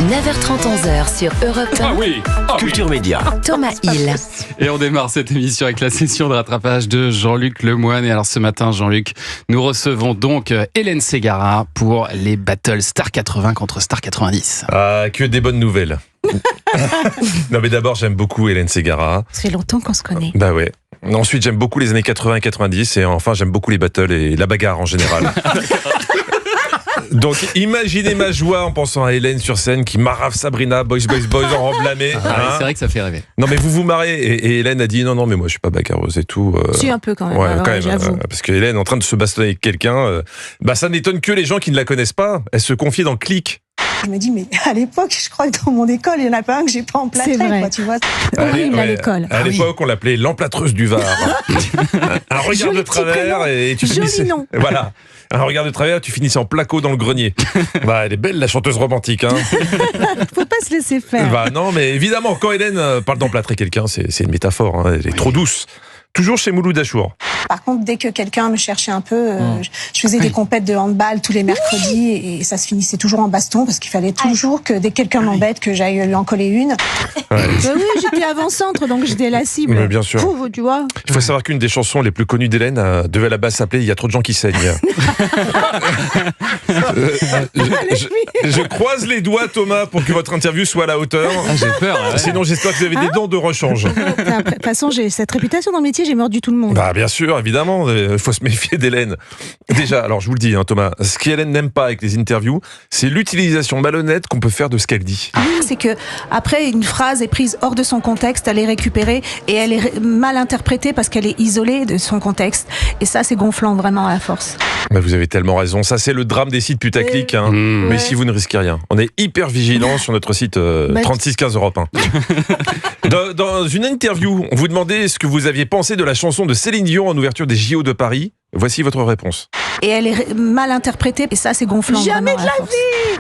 9h30, 11h sur Europe 1. Ah oui, Culture Média. Thomas Hill. Et on démarre cette émission avec la session de rattrapage de Jean-Luc Lemoyne. Et alors ce matin, Jean-Luc, nous recevons donc Hélène Ségara pour les battles Star 80 contre Star 90. Ah, que des bonnes nouvelles. Non mais d'abord, j'aime beaucoup Hélène Ségara. Ça fait longtemps qu'on se connaît. Bah ouais. Ensuite, j'aime beaucoup les années 80 et 90. Et enfin, j'aime beaucoup les battles et la bagarre en général. Donc, imaginez ma joie en pensant à Hélène sur scène qui marave Sabrina, boys en robe lamée. C'est vrai que ça fait rêver. Non, mais vous vous marrez. Et Hélène a dit non, mais moi je suis pas bagarreuse et tout. Si, un peu quand même. Ouais, quand même. J'avoue. Parce que Hélène, en train de se bastonner avec quelqu'un, ça n'étonne que les gens qui ne la connaissent pas. Elle se confie dans Click. Je me dis, mais à l'époque, je crois que dans mon école, il y en a pas un que j'ai pas emplâtré, C'est vrai. quoi, tu vois. Horrible à l'école. À l'époque, on l'appelait l'emplâtreuse du Var. Un regard Joli de petit travers prénom. et tu Joli finissais. nom. Voilà. Un regard de travers, tu finissais en placo dans le grenier. Elle est belle, la chanteuse romantique. Hein. Faut pas se laisser faire. Non, mais évidemment, quand Hélène parle d'emplâtrer quelqu'un, c'est une métaphore. Hein. Elle est trop douce. Toujours chez Mouloud Achour. Par contre, dès que quelqu'un me cherchait un peu, je faisais des compètes de handball tous les mercredis et ça se finissait toujours en baston parce qu'il fallait toujours que dès que quelqu'un m'embête, que j'aille lui en coller une. Oui, j'étais avant-centre, donc j'étais la cible. Mais bien sûr. Pouf, tu vois. Il faut savoir qu'une des chansons les plus connues d'Hélène devait à la base s'appeler « Il y a trop de gens qui saignent ». Je croise les doigts, Thomas, pour que votre interview soit à la hauteur. J'ai peur. Ouais. Sinon, j'espère que vous avez des dents de rechange. De toute façon, j'ai cette réputation dans le métier, j'ai mordu tout le monde. Bah bien sûr, évidemment, il faut se méfier d'Hélène. Déjà, alors je vous le dis, hein, Thomas, ce qu'Hélène n'aime pas avec les interviews, c'est l'utilisation malhonnête qu'on peut faire de ce qu'elle dit. C'est que après une phrase est prise hors de son contexte, elle est récupérée et elle est mal interprétée parce qu'elle est isolée de son contexte. Et ça, c'est gonflant vraiment à la force. Bah, vous avez tellement raison, ça c'est le drame des sites putaclic, hein. Mais si vous ne risquez rien. On est hyper vigilants sur notre site 3615 Europe 1. Dans une interview, on vous demandait ce que vous aviez pensé de la chanson de Céline Dion en ouverture des JO de Paris. Voici votre réponse. Et elle est mal interprétée et ça, c'est gonflant. Jamais vraiment de à la force.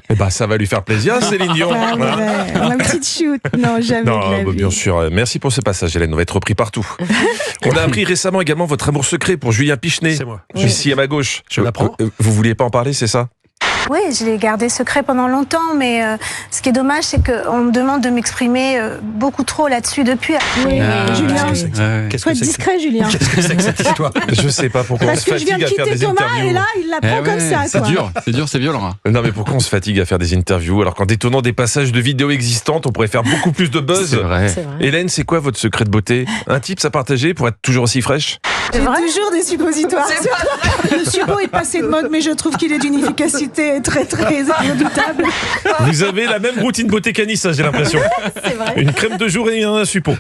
Eh bah ça va lui faire plaisir, Céline Dion. Ah, ouais, ma petite shoot. Non, jamais de la vie. Bien sûr. Merci pour ce passage, Hélène. On va être repris partout. On a appris récemment également votre amour secret pour Julien Pichenet. C'est moi. Ici à ma gauche. Je l'apprends. Vous vouliez pas en parler, c'est ça? Oui, je l'ai gardé secret pendant longtemps, mais ce qui est dommage, c'est qu'on me demande de m'exprimer beaucoup trop là-dessus depuis. Oui, Julien. Qu'est-ce Faut que être c'est discret, Julien. Qu'est-ce que c'est que cette histoire? Je sais pas pourquoi on Parce se que je viens fatigue de à faire quitter des Thomas interviews. et là, il la prend comme ça, c'est quoi. dur, c'est violent. Non mais pourquoi on se fatigue à faire des interviews alors qu'en détournant des passages de vidéos existantes, on pourrait faire beaucoup plus de buzz. C'est vrai. Hélène, c'est quoi votre secret de beauté? Un tips à partager pour être toujours aussi fraîche? J'ai toujours des suppositoires. Le suppo est passé de mode, mais je trouve qu'il est d'une efficacité très redoutable. Vous avez la même routine beauté qu'Anis, ça j'ai l'impression. C'est vrai. Une crème de jour et un suppo.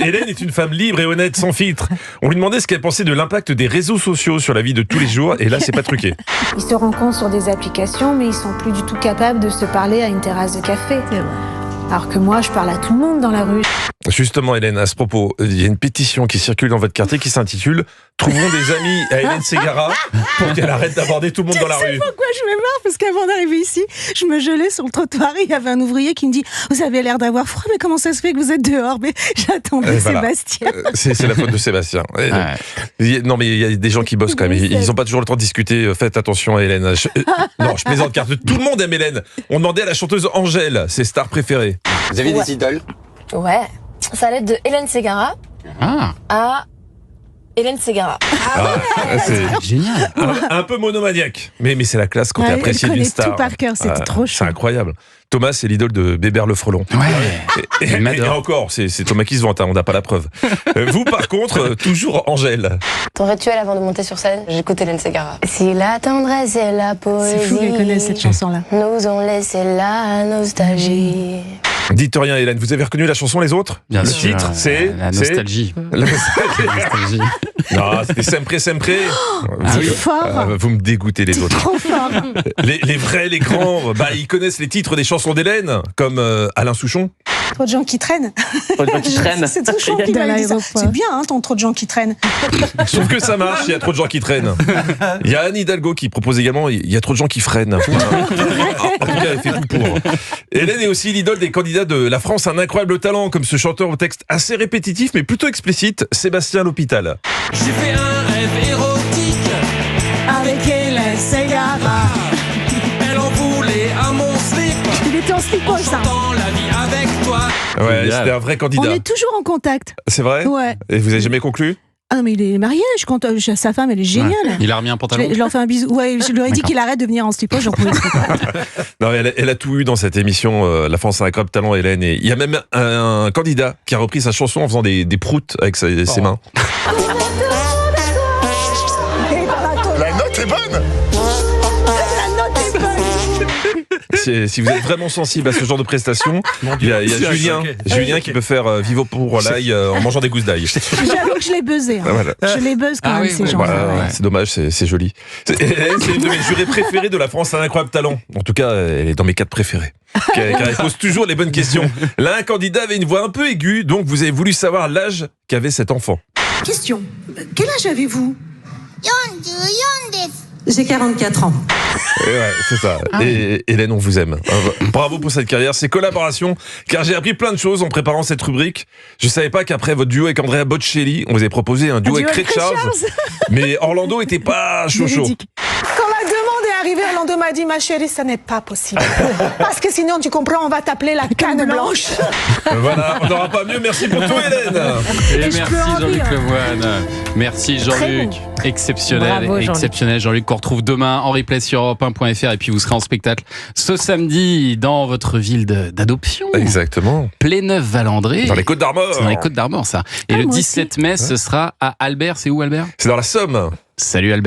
Hélène est une femme libre et honnête, sans filtre. On lui demandait ce qu'elle pensait de l'impact des réseaux sociaux sur la vie de tous les jours, et là c'est pas truqué. Ils se rencontrent sur des applications, mais ils sont plus du tout capables de se parler à une terrasse de café. Alors que moi, je parle à tout le monde dans la rue. Justement, Hélène, à ce propos, il y a une pétition qui circule dans votre quartier qui s'intitule « Trouvons des amis à Hélène Ségara pour qu'elle arrête d'aborder tout le monde dans la rue ». Pourquoi je me marre? Parce qu'avant d'arriver ici, je me gelais sur le trottoir et il y avait un ouvrier qui me dit « Vous avez l'air d'avoir froid, mais comment ça se fait que vous êtes dehors ?» Mais j'attendais Voilà. Sébastien. C'est la faute de Sébastien. Non, mais il y a des gens qui bossent quand même. Ils n'ont pas toujours le temps de discuter. Faites attention à Hélène. Non, je plaisante car tout le monde aime Hélène. On demandait à la chanteuse Angèle ses stars préférées. Vous avez des idoles? Ouais, ça allait de Hélène Ségara à Hélène Ségara. C'est Génial. un peu monomaniaque. Mais c'est la classe quand Ouais, t'es elle apprécié d'une connaît star. tout par cœur, c'était trop C'est chaud. incroyable. Thomas, c'est l'idole de Bébert Le Frelon. Ouais. Il Et m'adore. encore, c'est Thomas qui se vante, hein, on n'a pas la preuve. Vous, par contre, toujours Angèle. Ton rituel avant de monter sur scène, j'écoute Hélène Ségara. Si la tendresse et la C'est fou qu'elle connaisse cette poésie chanson-là. nous ont laissé la nostalgie. Dites rien, Hélène. Vous avez reconnu la chanson, les autres? Bien Le sûr. titre, c'est La nostalgie. La nostalgie. Non, c'était Sempre. C'est fort. Vous me dégoûtez les autres. Trop fort. Les vrais, les grands, ils connaissent les titres des chansons d'Hélène, comme Alain Souchon. Trop de gens qui traînent. C'est Souchon qui Dans m'a dit ça. l'aéroport. C'est bien, hein, trop de gens qui traînent. Sauf que ça marche, il y a trop de gens qui traînent. Il y a Anne Hidalgo qui propose également, il y a trop de gens qui freinent. En tout cas, elle fait tout pour. Hélène est aussi l'idole des candidats de La France a un incroyable talent, comme ce chanteur au texte assez répétitif, mais plutôt explicite, Sébastien L'Hôpital. J'ai fait un rêve érotique, Avec Hélène Ségara. elle en voulait à mon slip. Il était en slip-on, ça. Chantant la vie avec toi. Ouais, Génial. c'était un vrai On candidat. est toujours en contact. C'est vrai Ouais. Et vous avez jamais conclu? Ah non, mais il est marié, sa femme, elle est géniale. Il a remis un pantalon. Je leur fais un bisou. Ouais, je leur ai dit D'accord. qu'il arrête de venir en slip-on, j'en pouvais plus. Non, elle a tout eu dans cette émission, La France a un incroyable talent, Hélène. Et il y a même un candidat qui a repris sa chanson en faisant des proutes avec ses mains. La note est bonne. Si vous êtes vraiment sensible à ce genre de prestations, il y a Julien qui peut faire Vivo pour l'ail en mangeant des gousses d'ail. J'avoue que je l'ai buzzé. Hein. Ah, voilà. Je les buzz quand Ah même, oui, ces oui, gens. Voilà, ouais. c'est dommage, c'est joli. Hélène, c'est une de mes jurées préférées de La France a un incroyable talent. En tout cas, elle est dans mes 4 préférés. Car elle pose toujours les bonnes questions. Là, un candidat avait une voix un peu aiguë, donc vous avez voulu savoir l'âge qu'avait cet enfant. Question. Quel âge avez-vous? 44です。J'ai 44 ans. Et ouais, c'est ça. Et Hélène, on vous aime. Bravo pour cette carrière, ces collaborations, car j'ai appris plein de choses en préparant cette rubrique. Je savais pas qu'après votre duo avec Andrea Bocelli, on vous avait proposé un duo avec Ray Charles. Mais Orlando était pas chaud. Véridique. Quand la demande est arrivée, Orlando m'a dit, ma chérie, ça n'est pas possible. Parce que sinon, tu comprends, on va t'appeler la canne blanche. Voilà, on n'aura pas mieux. Merci pour tout, Hélène. Et Et je merci peux en Jean-Luc rire. Lemoine. Merci Jean-Luc. Exceptionnel, Bravo, Jean-Luc. exceptionnel Jean-Luc qu'on retrouve demain en replay sur europe1.fr et puis vous serez en spectacle ce samedi dans votre ville d'adoption. Exactement. Pléneuf-Valandré. Dans les Côtes d'Armor. C'est dans les Côtes d'Armor ça. Et Ah, le moi 17 mai ce sera à Albert. C'est où Albert? C'est dans la Somme. Salut Albert.